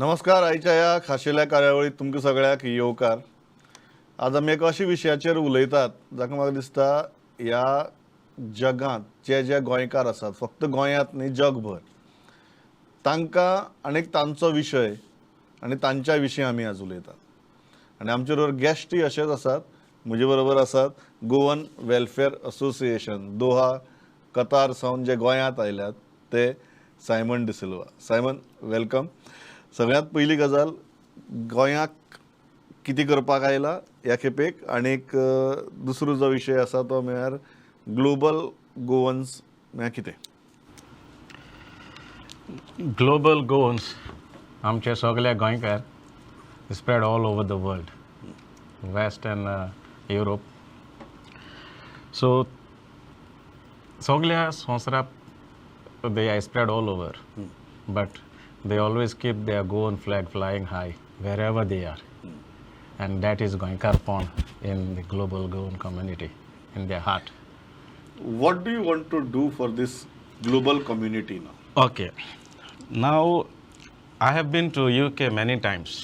नमस्कार. आयच्या ह्या खाशेल्या कार्यावळीत तुमकां सगळ्याक येवकार. आज आमी एका अशा विशयाचेर उलयतात जाका म्हाका दिसता ह्या जगांत जे गोंयकार आसात, फक्त गोंयांत न्ही जगभर, तांकां आनीक तांचो विशय आनी तांच्या विशीं आमी आज उलयतात. आनी आमचे बरोबर गेस्टूय अशेच आसात. म्हजे बरोबर आसात गोवन वेलफेअर असोसिएशन दोहा कतार सावन जे गोंयांत आयल्यात ते सायमन डिसिल्वा. Simon, welcome. सगळ्यांत पयली गजाल, गोंयाक कितें करपाक आयला ह्या खेपेक, आनीक दुसरो जो विशय आसा तो म्हळ्यार ग्लोबल गोवन्स म्हळ्यार कितें? ग्लोबल गोवन्स आमचे सगळे गोंयकार spread all over the world, west and Europe. So सगळ्या संवसाराक they are spread all over, but they always keep their Goan flag flying high wherever they are, and that is Goinkar in the global Goan community, in their heart. What do you want to do for this global community now? Okay, now I have been to UK many times,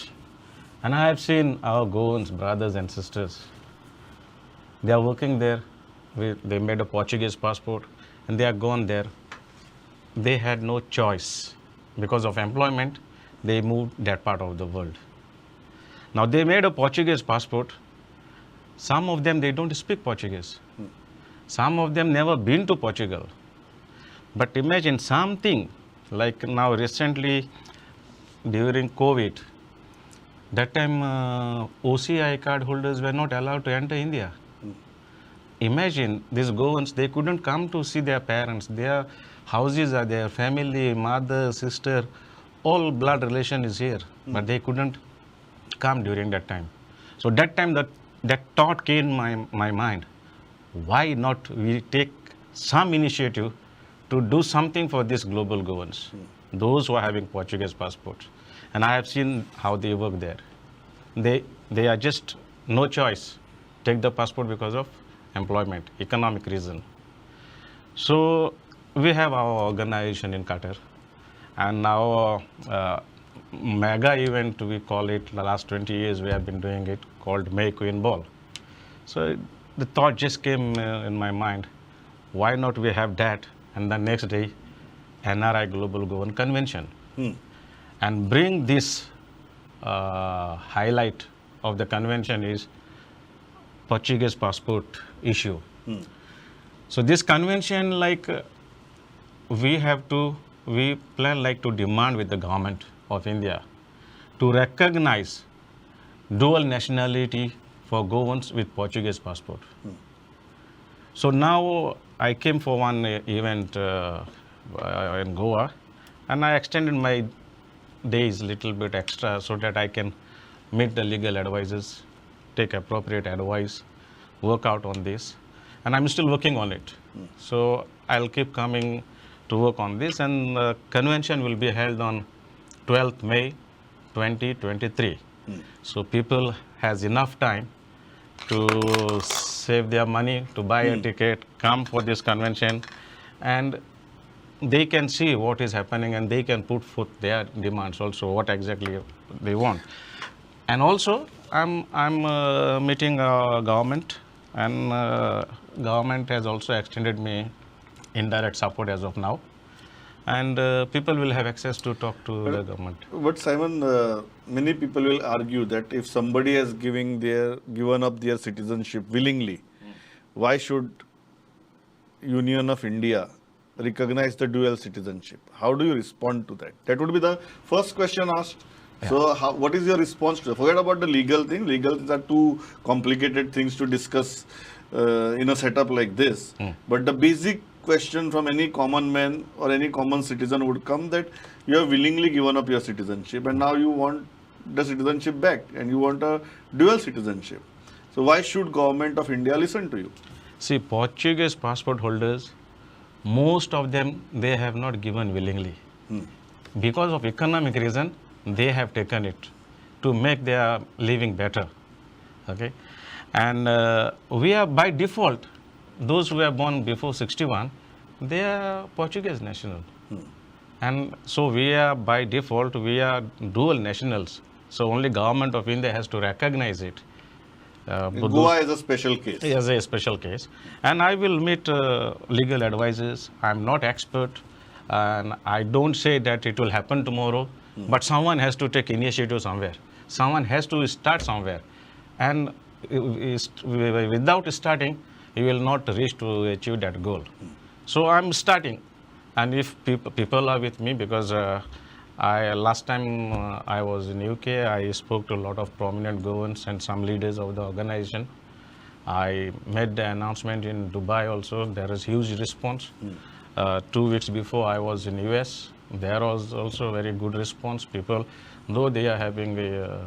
and I have seen our Goans brothers and sisters. They are working there. They made a Portuguese passport and they are gone there. They had no choice. Because of employment, they moved that part of the world. Now they made a Portuguese passport. Some of them, they don't speak Portuguese. Some of them never been to Portugal. But imagine something like now recently during COVID, that time OCI card holders were not allowed to enter India. Imagine these Goans, they couldn't come to see their parents. Their houses are there, family, mother, sister, all blood relation is here, but they couldn't come during that time. So that time that thought came in my mind, why not we take some initiative to do something for these global Goans, those who are having Portuguese passports. And I have seen how they work there. They are just no choice, take the passport because of employment, economic reason. So we have our organization in Qatar, and now mega event we call it. The last 20 years we have been doing it, called May Queen Ball. So the thought just came in my mind, why not we have that, and the next day NRI Global Goan Convention, and bring this highlight of the convention is Portuguese passport issue. So this convention, like we plan like to demand with the government of India to recognize dual nationality for Goans with Portuguese passport. So now I came for one event in Goa, and I extended my days little bit extra so that I can meet the legal advisors, take appropriate advice, work out on this, and I'm still working on it. So I'll keep coming to work on this, and the convention will be held on 12th May 2023. So people has enough time to save their money, to buy a ticket, come for this convention, and they can see what is happening, and they can put forth their demands also, what exactly they want. And also I'm meeting government, and government has also extended me indirect support as of now, and people will have access to talk to the government. But Simon, many people will argue that if somebody has given up their citizenship willingly, why should Union of India recognize the dual citizenship? How do you respond to that? That would be the first question asked. So what is your response to that? Forget about the legal thing. Legal things are too complicated things to discuss in a setup like this. But the basic question from any common man or any common citizen would come that you have willingly given up your citizenship, and now you want the citizenship back, and you want a dual citizenship. So why should government of India listen to you? See, Portuguese passport holders, most of them, they have not given willingly. Because of economic reason, they have taken it to make their living better. Okay, and we are by default, those who were born before 61, they are Portuguese national. And so we are, by default, we are dual nationals. So only government of India has to recognize it. But Goa is a special case. as a special case. And I will meet legal advisors. I'm not expert, and I don't say that it will happen tomorrow, but someone has to take initiative somewhere. Someone has to start somewhere. And without starting, you will not reach to achieve that goal. So I'm starting. And if people are with me, because last time I was in UK, I spoke to a lot of prominent Goans and some leaders of the organization. I made the announcement in Dubai also. There is huge response. 2 weeks before I was in US, there was also very good response. People, though they are having a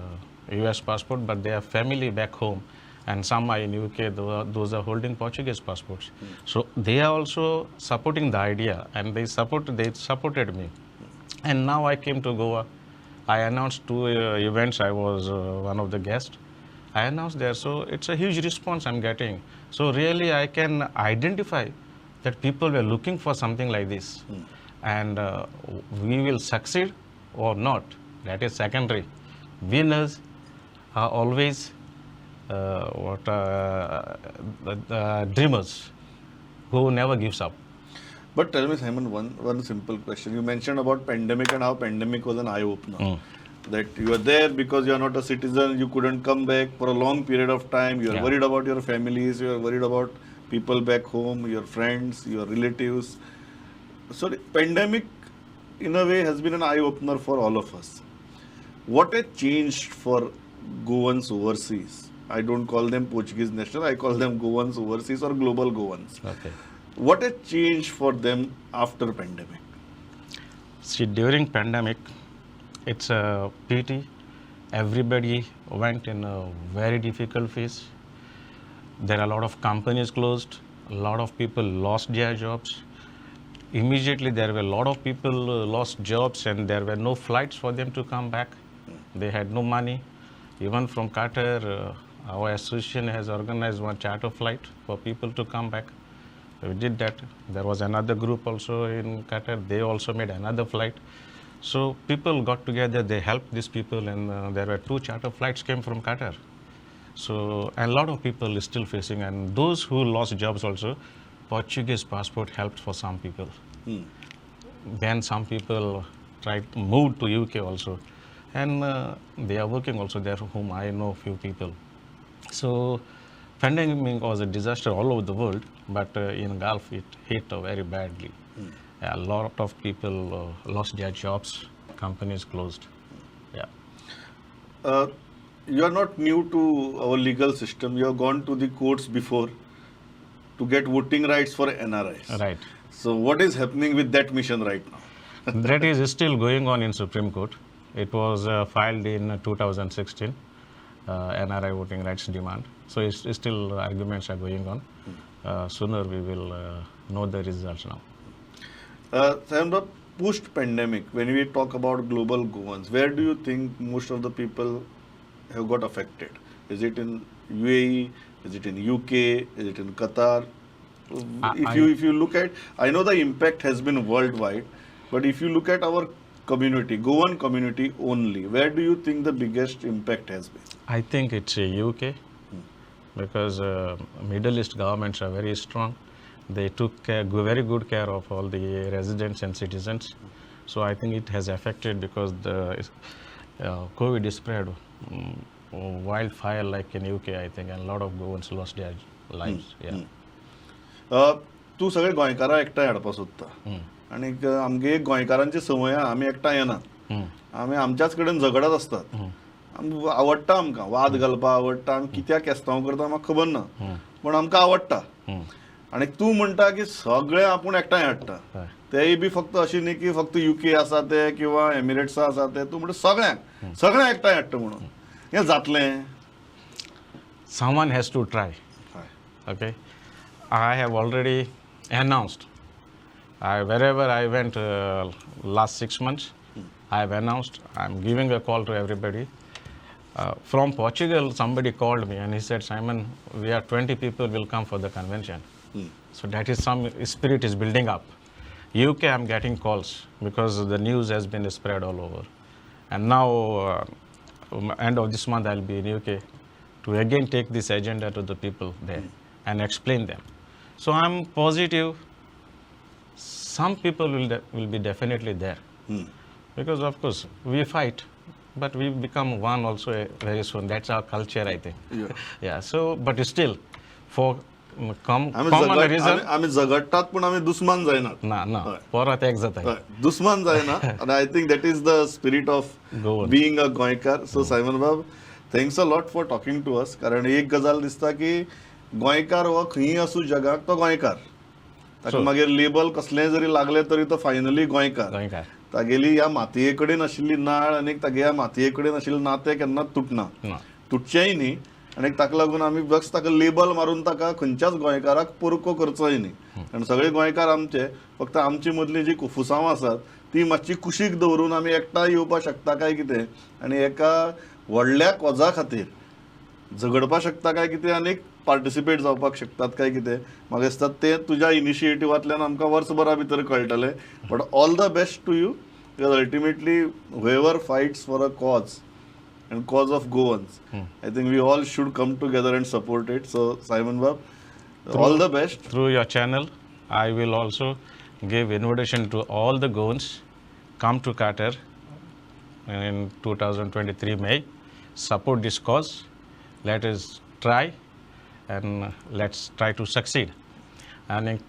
US passport, but they have family back home. And some are in UK, those are holding Portuguese passports. So they are also supporting the idea, and they supported me. And now I came to Goa. I announced 2 events. I was one of the guests. I announced there, so it's a huge response I'm getting. So really I can identify that people were looking for something like this. And we will succeed or not, that is secondary. Winners are always dreamers who never gives up. But tell me, Simon, one simple question. You mentioned about pandemic and how pandemic was an eye-opener. That you are there because you are not a citizen, you couldn't come back for a long period of time, you are worried about your families, you are worried about people back home, your friends, your relatives. So the pandemic, in a way, has been an eye-opener for all of us. What has changed for Goans overseas? I don't call them Portuguese national, I call them Goans overseas or global Goans. Okay. What has changed for them after pandemic? See, during pandemic, it's a pity. Everybody went in a very difficult phase. There are a lot of companies closed. A lot of people lost their jobs. Immediately, there were a lot of people lost jobs, and there were no flights for them to come back. They had no money. Even from Qatar, our association has organized one charter flight for people to come back. We did that. There was another group also in Qatar. They also made another flight. So people got together, they helped these people, and there were 2 charter flights came from Qatar. So, and a lot of people are still facing, and those who lost jobs also, Portuguese passport helped for some people. Then some people tried to move to UK also, and they are working also there, whom I know few people. So pandemic was a disaster all over the world, but in Gulf it hit very badly. A lot of people lost their jobs, companies closed. Yeah. You are not new to our legal system. You have gone to the courts before to get voting rights for NRIs. Right. So what is happening with that mission right now? That is still going on in Supreme Court. It was filed in 2016, NRI voting rights demand. So it's still arguments are going on. Sooner we will know the results now. Sahemda, post-pandemic, when we talk about global Goans, where do you think most of the people have got affected? Is it in UAE? Is it in UK? Is it in Qatar? If you look at, I know the impact has been worldwide, but if you look at our community, Goan community only, where do you think the biggest impact has been? I think it's UK, because Middle East governments are very strong. They took very good care of all the residents and citizens. So I think it has affected, because the COVID is spread wildfire like in UK, I think, and a lot of Goans lost their lives. तू सगळे गोंयकारां एकठांय हाडपा सोदता आनी आमगे गोंयकारांची संवय आमी एकठांय येनात आमी आमच्याच कडेन झगडत असतात आवडटा आमकां वाद घालपाक आवडटा आमी कित्याक केस्तांव करता म्हाका खबर ना पूण आमकां आवडटा आनी तूं म्हणटा की सगळे आपूण एकठांय हाडटा तेय बी फक्त अशी न्ही की फक्त UK आसा ते किंवा एमिरेट्स आसा ते तूं म्हणटा सगळ्यांक एकठांय हाडटा म्हणून हें जातलें Someone has to try. Okay. I have already announced. Wherever I went last 6 months, I have announced. I'm giving a call to everybody. From Portugal, somebody called me and he said, Simon, we are 20 people will come for the convention. So that is some spirit is building up. UK, I'm getting calls because the news has been spread all over. And now, end of this month, I'll be in UK to again take this agenda to the people there and explain them. So I'm positive some people will be definitely there. Because of course, we fight, but we become one also very soon. That's our culture, I think. Yeah. So, but still, for common reason, आम्ही झगडतात पण आम्ही दुश्मन जायनात. ना परत एक जात आहे. दुश्मन जायना. And I think that is the spirit of being a गोंयकार. So Simon Bab, thanks a lot for talking to us. कारण एक गजाल दिसता की गोंयकार हो खंय असू जगाक तो गोंयकार. ताका मागीर लेबल कसलें जरी लागले तरी तो फायनली गोंयकार. तागेली ह्या मातये कडेन आशिल्ली नाळ आनी तागे ह्या मातये कडेन आशिल्लें नातें केन्ना तुटना. तुटचेंय न्ही. आनी ताका लागून आमी बस ताका लेबल मारून ताका खंयच्याच गोंयकाराक पोरको करचोय न्ही. आनी सगळे गोंयकार आमचे फक्त आमची मदली जी कुफुसांव आसात ती मातशी कुशीक दवरून आमी एकठांय येवपाक शकता काय कितें आनी एका व्हडल्या कॉजा खातीर झगडपाक शकता काय कितें आनी पार्टिसिपेट जावपाक शकतात काय कितें म्हाका दिसता तें तुज्या इनिशिएटिव्हांतल्यान आमकां वर्सभरा भितर कळटलें. But all the best to you because ultimately whoever fights for a cause and cause of Goans, I think we all should come together and support it. So Simon Bab, all the best. Through your channel, I will also give invitation to all the Goans, come to Qatar in 2023 May, support this cause. Let us try and let's try to succeed. And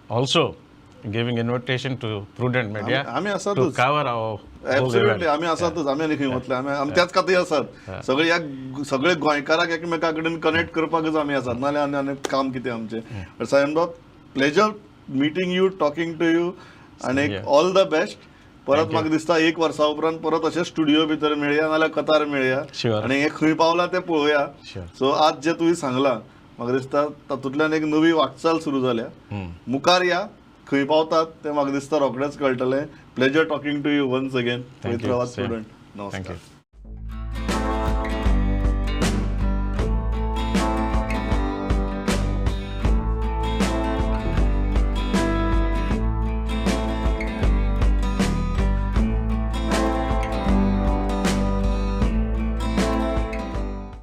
also giving invitation to Prudent Media to cover our Absolutely. आम्ही आसातच. आमी आनी खंय वतले. आमी त्याच खातीर आसात. सगळे गोंयकाराक एकामेका कडेन कनेक्ट करपाकच आमी आसात. नाल्यार आनी काम कितें आमचें. सायन बाब, pleasure meeting you, talking to you आनी ऑल द बेस्ट. परत म्हाका दिसता एक वर्सा उपरांत परत अशें स्टुडिओ भितर मेळया नाल्यार कतार मेळया आनी हे खंय पावला तें पळोवया. सो आज जे तुवें सांगलां म्हाका दिसता तातूंतल्यान एक नवी वाटचाल सुरू जाल्या. मुखार या, खंय पावतात तें म्हाका दिसता रोखडेंच कळटलें. Pleasure talking to you once again. Thank you. Prudent. नमस्कार.